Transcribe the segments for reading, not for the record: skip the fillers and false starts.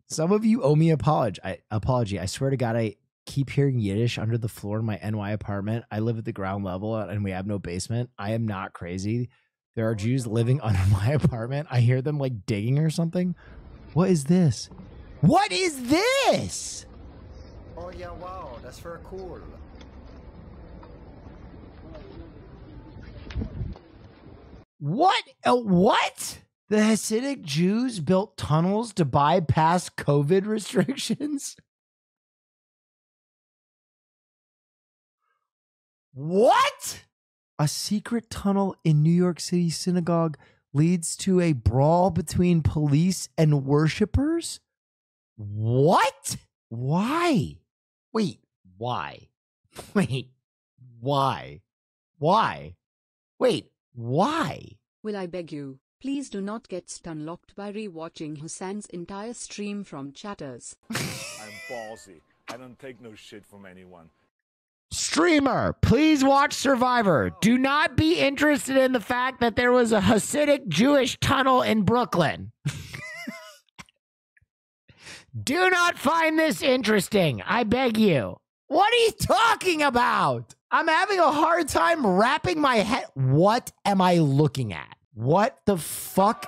Some of you owe me apology. I swear to God, I keep hearing Yiddish under the floor in my NY apartment. I live at the ground level and we have no basement. I am not crazy. There are Jews living under my apartment. I hear them like digging or something. What is this? What is this? Oh yeah, wow, that's very cool. What? What? The Hasidic Jews built tunnels to bypass COVID restrictions? What? A secret tunnel in New York City synagogue leads to a brawl between police and worshipers? What? Why? Wait, why? Wait, why? Why? Wait, why? Will I beg you, please do not get stunlocked by rewatching Hassan's entire stream from chatters. I'm ballsy. I don't take no shit from anyone. Streamer, please watch Survivor. Do not be interested in the fact that there was a Hasidic Jewish tunnel in Brooklyn. Do not find this interesting. I beg you. What are you talking about? I'm having a hard time wrapping my head. What am I looking at? What the fuck?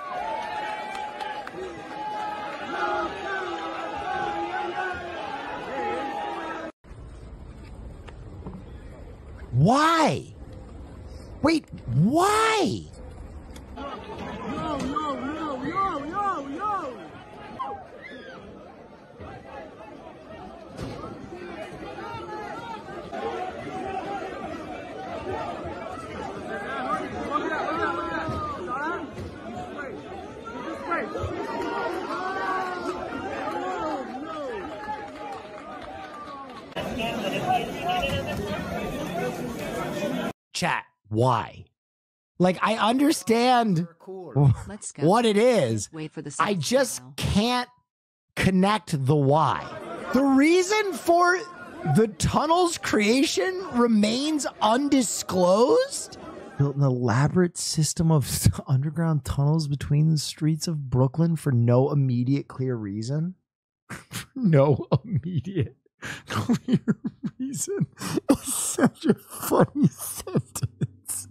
Why? Wait, why? Chat, why? Like, I understand Let's go. what it is. Wait for the I second just now. can't connect the why. The reason for the tunnel's creation remains undisclosed? Built an elaborate system of underground tunnels between the streets of Brooklyn for no immediate clear reason? No immediate clear reason. It's such a funny sentence.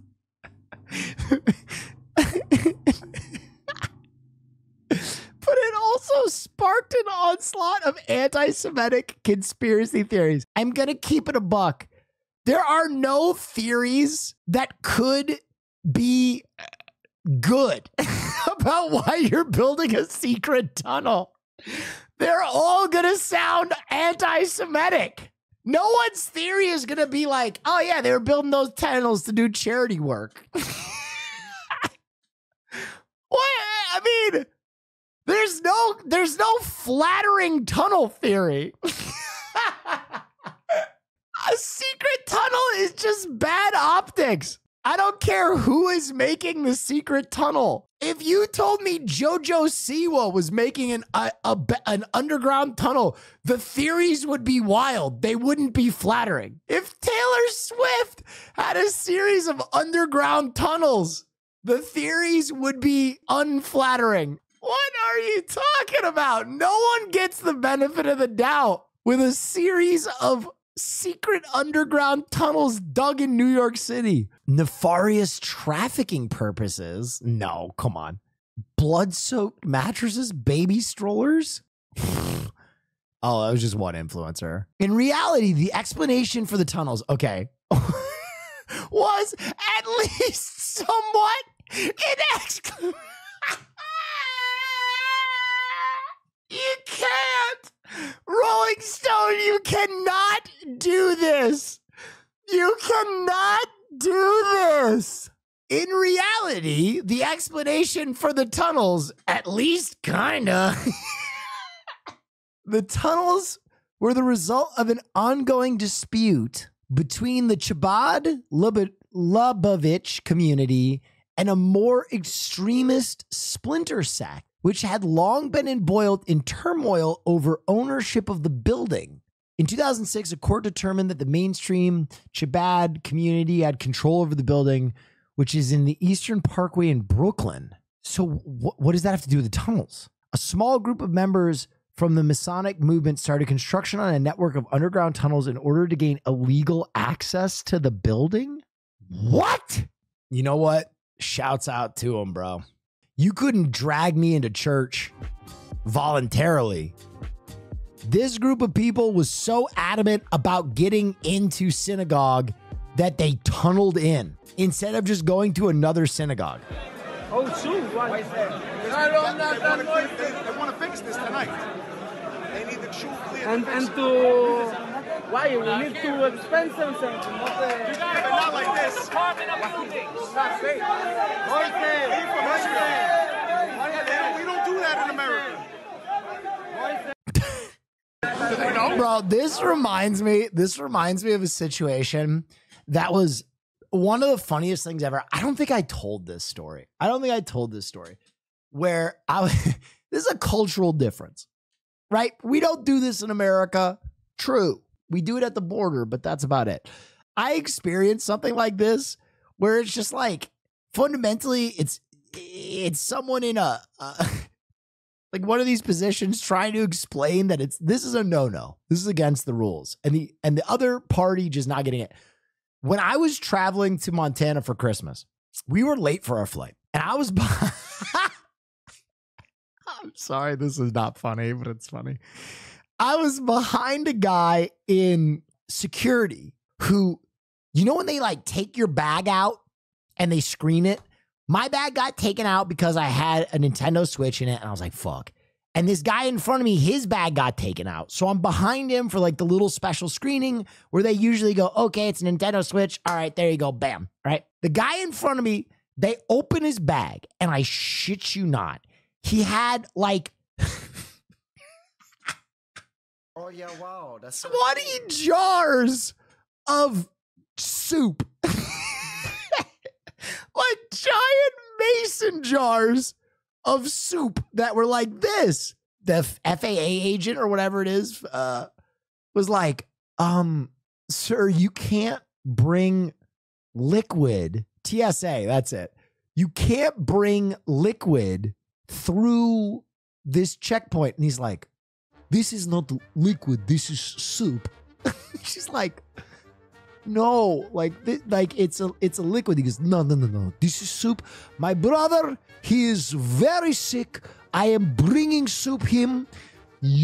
But it also sparked an onslaught of anti-Semitic conspiracy theories. I'm going to keep it a buck. There are no theories that could be good about why you're building a secret tunnel. They're all going to sound anti-Semitic. No one's theory is going to be like, oh yeah, they were building those tunnels to do charity work. What? I mean, there's no flattering tunnel theory. A secret tunnel is just bad optics. I don't care who is making the secret tunnel. If you told me JoJo Siwa was making an underground tunnel, the theories would be wild. They wouldn't be flattering. If Taylor Swift had a series of underground tunnels, the theories would be unflattering. What are you talking about? No one gets the benefit of the doubt with a series of secret underground tunnels dug in New York City. Nefarious trafficking purposes? No, come on. Blood-soaked mattresses? Baby strollers? Oh, that was just one influencer. In reality, the explanation for the tunnels, okay, was at least somewhat inexcusable. You can't! Rolling Stone, you cannot do this! You cannot do this! In reality, the explanation for the tunnels, at least kinda. The tunnels were the result of an ongoing dispute between the Chabad Lubavitch community and a more extremist splinter sect, which had long been embroiled in turmoil over ownership of the building. In 2006, a court determined that the mainstream Chabad community had control over the building, which is in the Eastern Parkway in Brooklyn. So what does that have to do with the tunnels? A small group of members from the Masonic movement started construction on a network of underground tunnels in order to gain illegal access to the building? What? You know what? Shouts out to him, bro. You couldn't drag me into church voluntarily. This group of people was so adamant about getting into synagogue that they tunneled in instead of just going to another synagogue. Oh, shoot. Why is that? They want to fix this tonight. They need the shoe clear. And to... Why? We need too expensive something. But not like this. Not safe. We don't do that in America. Bro, this reminds me of a situation that was one of the funniest things ever. I don't think I told this story. Where this is a cultural difference, right? We don't do this in America. True. We do it at the border, but that's about it. I experienced something like this where it's just like fundamentally it's someone in a like one of these positions trying to explain that this is a no-no. This is against the rules. And the other party just not getting it. When I was traveling to Montana for Christmas, we were late for our flight. And I was behind I'm sorry, this is not funny, but it's funny. I was behind a guy in security who, you know when they like take your bag out and they screen it? My bag got taken out because I had a Nintendo Switch in it, and I was like, fuck. And this guy in front of me, his bag got taken out. So I'm behind him for like the little special screening where they usually go, okay, it's a Nintendo Switch. All right, there you go. Bam. Right? The guy in front of me, they open his bag, and I shit you not, he had like Oh yeah, wow, that's 20 jars of soup. Like giant mason jars of soup that were like this. The FAA agent or whatever it is was like, sir, you can't bring liquid. TSA, that's it. You can't bring liquid through this checkpoint. And he's like, this is not liquid, this is soup. She's like, no, it's a liquid. He goes, no, this is soup. My brother, he is very sick. I am bringing soup him.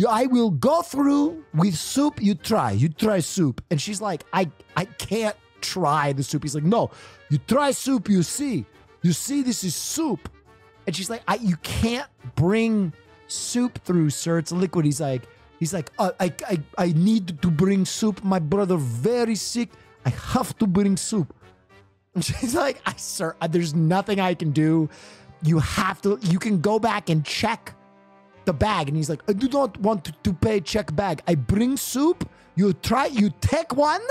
I will go through with soup. You try soup. And she's like, I can't try the soup. He's like, no, you try soup. You see, this is soup. And she's like, you can't bring soup through, sir. It's a liquid. He's like, I need to bring soup. My brother very sick. I have to bring soup. And she's like, sir, there's nothing I can do. You can go back and check the bag. And he's like, I do not want to pay check bag. I bring soup. You take one.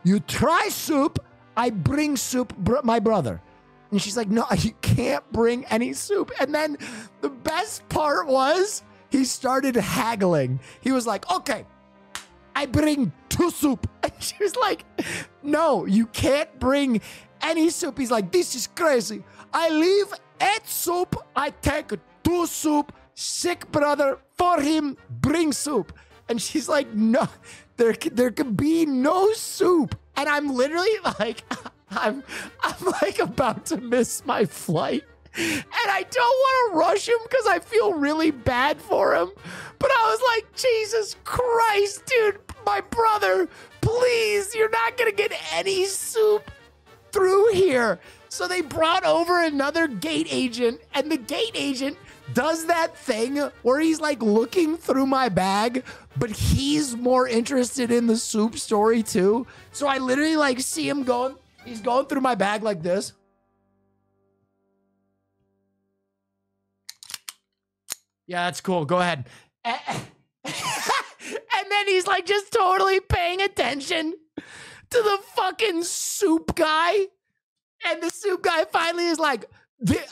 You try soup. I bring soup, my brother. And she's like, no, you can't bring any soup. And then the best part was he started haggling. He was like, okay, I bring 2 soup. And she was like, no, you can't bring any soup. He's like, this is crazy. I leave 8 soup. I take 2 soup. Sick brother, for him, bring soup. And she's like, no, there could be no soup. And I'm literally like, I'm like about to miss my flight. And I don't want to rush him because I feel really bad for him. But I was like, Jesus Christ, dude, my brother, please, you're not going to get any soup through here. So they brought over another gate agent, and the gate agent does that thing where he's like looking through my bag, but he's more interested in the soup story too. So I literally like see him going, he's going through my bag like this. Yeah, that's cool. Go ahead. And then he's like just totally paying attention to the fucking soup guy. And the soup guy finally is like,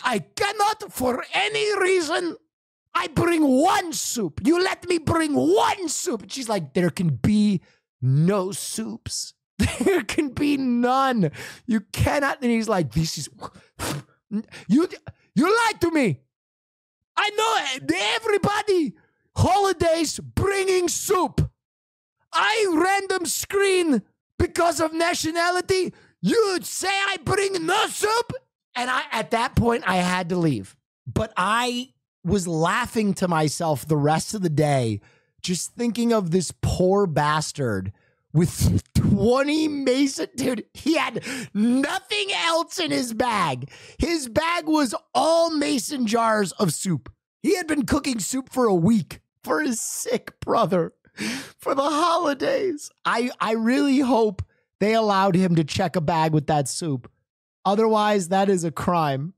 I cannot for any reason. I bring 1 soup. You let me bring 1 soup. And she's like, there can be no soups. There can be none. You cannot. And he's like, this is, you lied to me. I know everybody holidays bringing soup. I random screen because of nationality. You'd say I bring no soup? And at that point, I had to leave. But I was laughing to myself the rest of the day, just thinking of this poor bastard with 20 mason. Dude, he had nothing else in his bag. His bag was all mason jars of soup. He had been cooking soup for a week for his sick brother for the holidays. I really hope they allowed him to check a bag with that soup. Otherwise, that is a crime.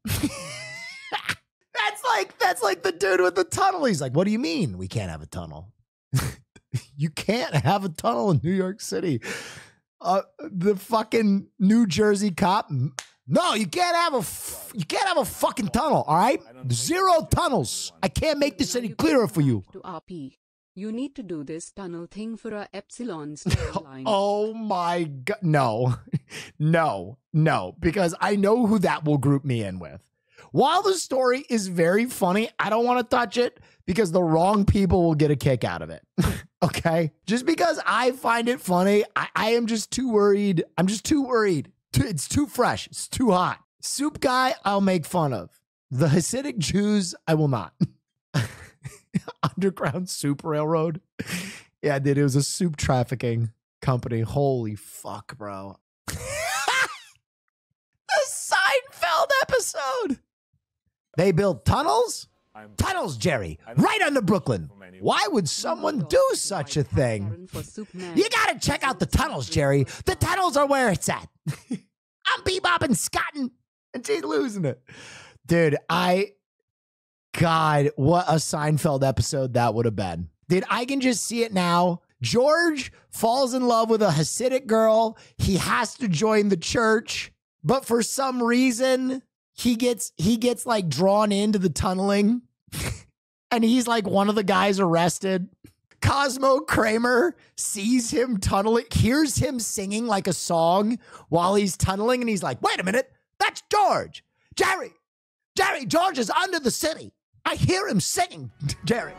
That's like the dude with the tunnel. He's like, what do you mean we can't have a tunnel? You can't have a tunnel in New York City. The fucking New Jersey cop. No, you can't have a fucking tunnel, all right? 0 tunnels. I can't make this any clearer for you. To RP. You need to do this tunnel thing for a Epsilon storyline. Oh my God. No, no, because I know who that will group me in with. While the story is very funny, I don't want to touch it because the wrong people will get a kick out of it. Okay? Just because I find it funny, I am just too worried. I'm just too worried. It's too fresh. It's too hot. Soup guy, I'll make fun of. The Hasidic Jews, I will not. Underground Soup Railroad. Yeah, dude, it was a soup trafficking company. Holy fuck, bro. The Seinfeld episode. They built tunnels? Tunnels, Jerry, right under Brooklyn. Why would someone do such a thing? You gotta check out the tunnels, Jerry. The tunnels are where it's at. I'm bebopping, scotting, and she's losing it. Dude, God, what a Seinfeld episode that would have been. Dude, I can just see it now. George falls in love with a Hasidic girl. He has to join the church, but for some reason, he gets like drawn into the tunneling. And he's like one of the guys arrested. Cosmo Kramer sees him tunneling, hears him singing like a song while he's tunneling. And he's like, wait a minute, that's George. Jerry, George is under the city. I hear him singing, Jerry.